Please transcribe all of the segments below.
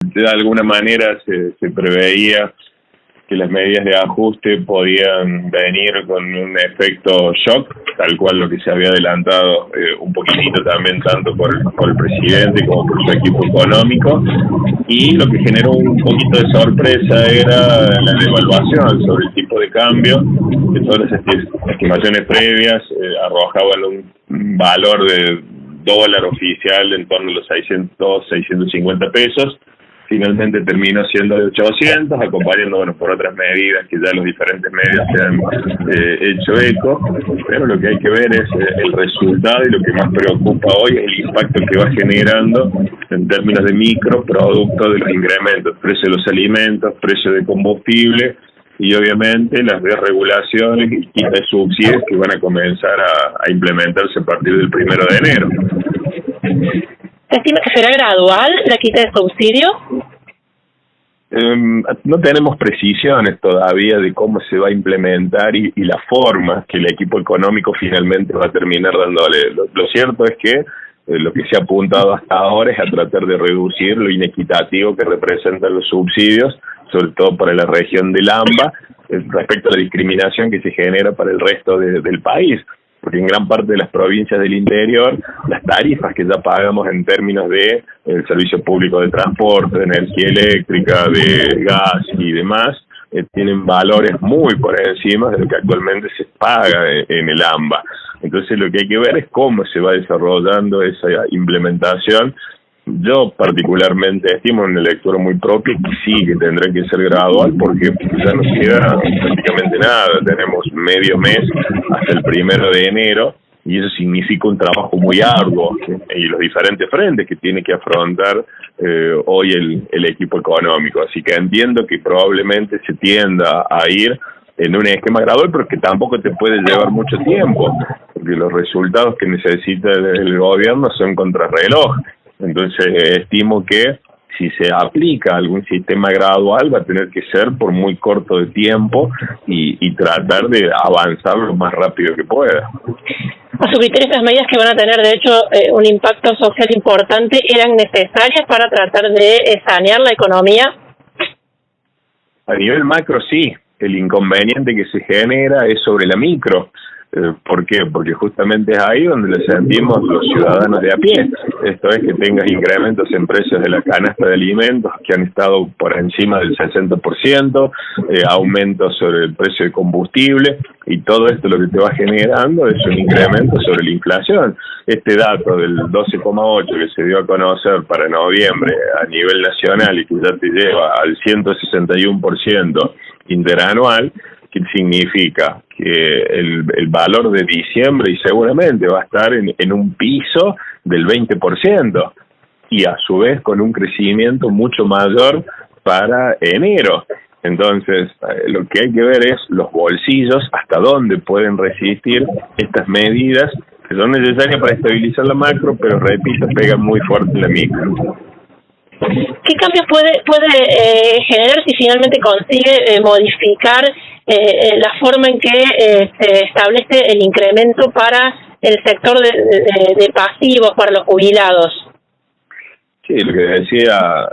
De alguna manera se preveía que las medidas de ajuste podían venir con un efecto shock, tal cual lo que se había adelantado un poquitito también tanto por el presidente como por su equipo económico, y lo que generó un poquito de sorpresa era la devaluación sobre el tipo de cambio, que todas las estimaciones previas arrojaban un valor de dólar oficial en torno a los 650 pesos. Finalmente terminó siendo de 800, acompañando por otras medidas que ya los diferentes medios se han hecho eco, pero lo que hay que ver es el resultado, y lo que más preocupa hoy es el impacto que va generando en términos de micro, producto de los incrementos, precio de los alimentos, precio de combustible y obviamente las desregulaciones y quita de subsidios que van a comenzar a implementarse a partir del 1 de enero. ¿Se estima que será gradual la quita de subsidios? No tenemos precisiones todavía de cómo se va a implementar y la forma que el equipo económico finalmente va a terminar dándole. Lo cierto es que lo que se ha apuntado hasta ahora es a tratar de reducir lo inequitativo que representan los subsidios, sobre todo para la región del AMBA, respecto a la discriminación que se genera para el resto del país. Porque en gran parte de las provincias del interior, las tarifas que ya pagamos en términos de el servicio público de transporte, de energía eléctrica, de gas y demás, tienen valores muy por encima de lo que actualmente se paga en el AMBA. Entonces lo que hay que ver es cómo se va desarrollando esa implementación. Yo particularmente estimo en una lectura muy propia que sí, que tendrá que ser gradual, porque ya nos queda prácticamente nada. Tenemos medio mes hasta el 1 de enero, y eso significa un trabajo muy arduo y los diferentes frentes que tiene que afrontar hoy el equipo económico. Así que entiendo que probablemente se tienda a ir en un esquema gradual, pero que tampoco te puede llevar mucho tiempo, porque los resultados que necesita el gobierno son contrarreloj. Entonces estimo que si se aplica algún sistema gradual va a tener que ser por muy corto de tiempo y tratar de avanzar lo más rápido que pueda. A su criterio, estas medidas que van a tener, de hecho, un impacto social importante, ¿eran necesarias para tratar de sanear la economía? A nivel macro sí, el inconveniente que se genera es sobre la micro. ¿Por qué? Porque justamente es ahí donde lo sentimos los ciudadanos de a pie. Esto es que tengas incrementos en precios de la canasta de alimentos que han estado por encima del 60%, aumentos sobre el precio de combustible, y todo esto lo que te va generando es un incremento sobre la inflación. Este dato del 12,8 que se dio a conocer para noviembre a nivel nacional y que ya te lleva al 161% interanual, ¿qué significa? Que el valor de diciembre y seguramente va a estar en un piso del 20%, y a su vez con un crecimiento mucho mayor para enero. Entonces, lo que hay que ver es los bolsillos, hasta dónde pueden resistir estas medidas que son necesarias para estabilizar la macro, pero repito, pegan muy fuerte en la micro. ¿Qué cambios puede generar si finalmente consigue modificar la forma en que se establece el incremento para el sector de pasivos, para los jubilados? Sí, lo que decía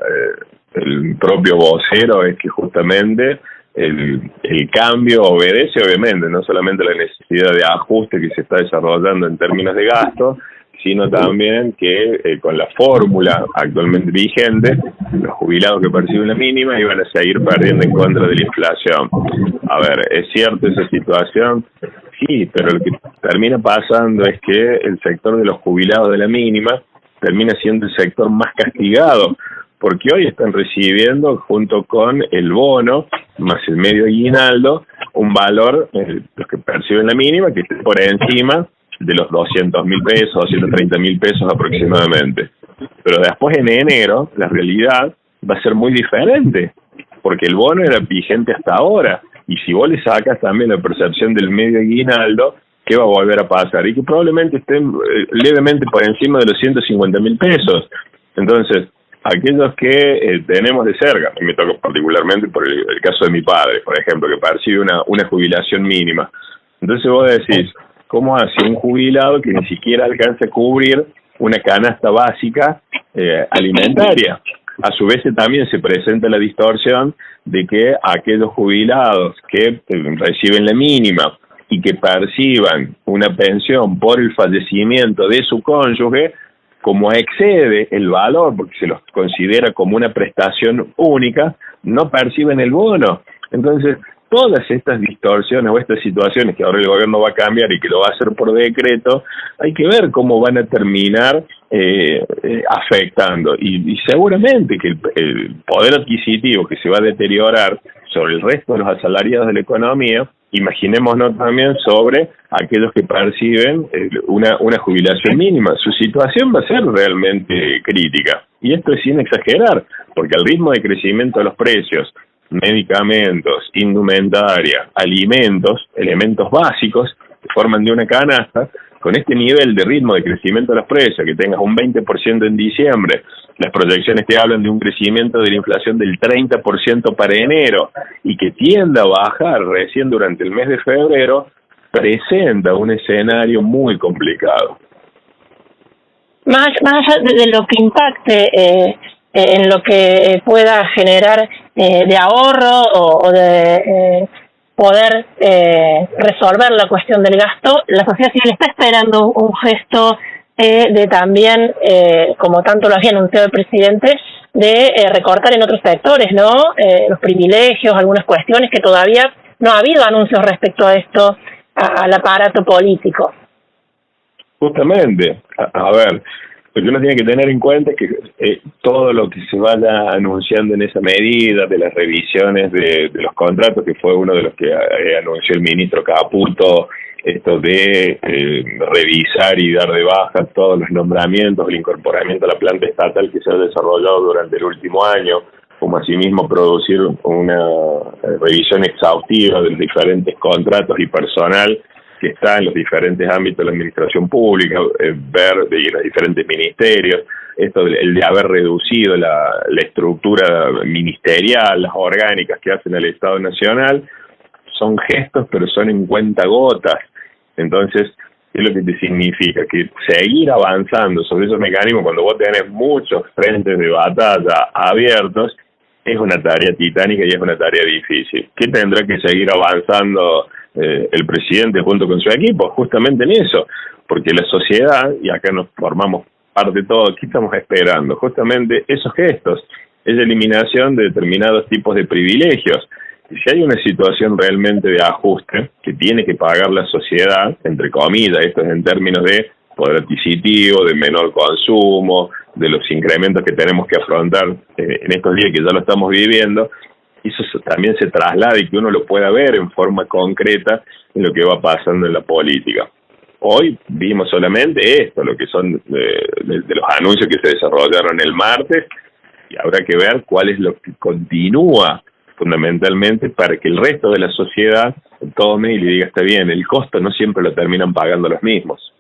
el propio vocero es que justamente el cambio obedece obviamente no solamente a la necesidad de ajuste que se está desarrollando en términos de gasto, sino también que con la fórmula actualmente vigente, los jubilados que perciben la mínima iban a seguir perdiendo en contra de la inflación. A ver, ¿es cierto esa situación? Sí, pero lo que termina pasando es que el sector de los jubilados de la mínima termina siendo el sector más castigado, porque hoy están recibiendo, junto con el bono, más el medio aguinaldo, un valor, los que perciben la mínima, que esté por encima de los 200.000 pesos, 230.000 pesos aproximadamente. Pero después en enero, la realidad va a ser muy diferente, porque el bono era vigente hasta ahora, y si vos le sacas también la percepción del medio aguinaldo, ¿qué va a volver a pasar? Y que probablemente estén levemente por encima de los 150.000 pesos. Entonces, aquellos que tenemos de cerca, y me toca particularmente por el caso de mi padre, por ejemplo, que percibe una jubilación mínima. Entonces vos decís, ¿cómo hace un jubilado que ni siquiera alcanza a cubrir una canasta básica alimentaria? a su vez también se presenta la distorsión de que aquellos jubilados que reciben la mínima y que perciban una pensión por el fallecimiento de su cónyuge, como excede el valor, porque se los considera como una prestación única, no perciben el bono. Entonces, todas estas distorsiones o estas situaciones que ahora el gobierno va a cambiar y que lo va a hacer por decreto, hay que ver cómo van a terminar afectando. Y seguramente que el poder adquisitivo que se va a deteriorar sobre el resto de los asalariados de la economía, imaginémonos también sobre aquellos que perciben una jubilación mínima. Su situación va a ser realmente crítica. Y esto es sin exagerar, porque al ritmo de crecimiento de los precios, medicamentos, indumentaria, alimentos, elementos básicos que forman de una canasta, con este nivel de ritmo de crecimiento de los precios, que tengas un 20% en diciembre, las proyecciones que hablan de un crecimiento de la inflación del 30% para enero y que tienda a bajar recién durante el mes de febrero, presenta un escenario muy complicado. Más allá de lo que impacte en lo que pueda generar de ahorro o de poder resolver la cuestión del gasto, la sociedad civil está esperando un gesto de también, como tanto lo había anunciado el presidente, de recortar en otros sectores, ¿no? Los privilegios, algunas cuestiones que todavía no ha habido anuncios respecto a esto, al aparato político. Justamente, a ver, lo que uno tiene que tener en cuenta es que todo lo que se vaya anunciando en esa medida, de las revisiones de los contratos, que fue uno de los que anunció el ministro Caputo, esto de revisar y dar de baja todos los nombramientos, el incorporamiento a la planta estatal que se ha desarrollado durante el último año, como asimismo producir una revisión exhaustiva de los diferentes contratos y personal que está en los diferentes ámbitos de la administración pública, ver de los diferentes ministerios, esto el de haber reducido la estructura ministerial, las orgánicas que hacen el Estado Nacional, son gestos, pero son en cuentagotas. Entonces, ¿qué es lo que te significa? Que seguir avanzando sobre esos mecanismos cuando vos tenés muchos frentes de batalla abiertos es una tarea titánica y es una tarea difícil. ¿Qué tendrá que seguir avanzando el presidente junto con su equipo? Justamente en eso, porque la sociedad, y acá nos formamos parte de todo, ¿qué estamos esperando? Justamente esos gestos, esa eliminación de determinados tipos de privilegios. Y si hay una situación realmente de ajuste que tiene que pagar la sociedad, entre comillas, esto es en términos de poder adquisitivo, de menor consumo, de los incrementos que tenemos que afrontar en estos días que ya lo estamos viviendo, eso también se traslada y que uno lo pueda ver en forma concreta en lo que va pasando en la política. Hoy vimos solamente esto, lo que son de los anuncios que se desarrollaron el martes, y habrá que ver cuál es lo que continúa fundamentalmente para que el resto de la sociedad tome y le diga, está bien, el costo no siempre lo terminan pagando los mismos.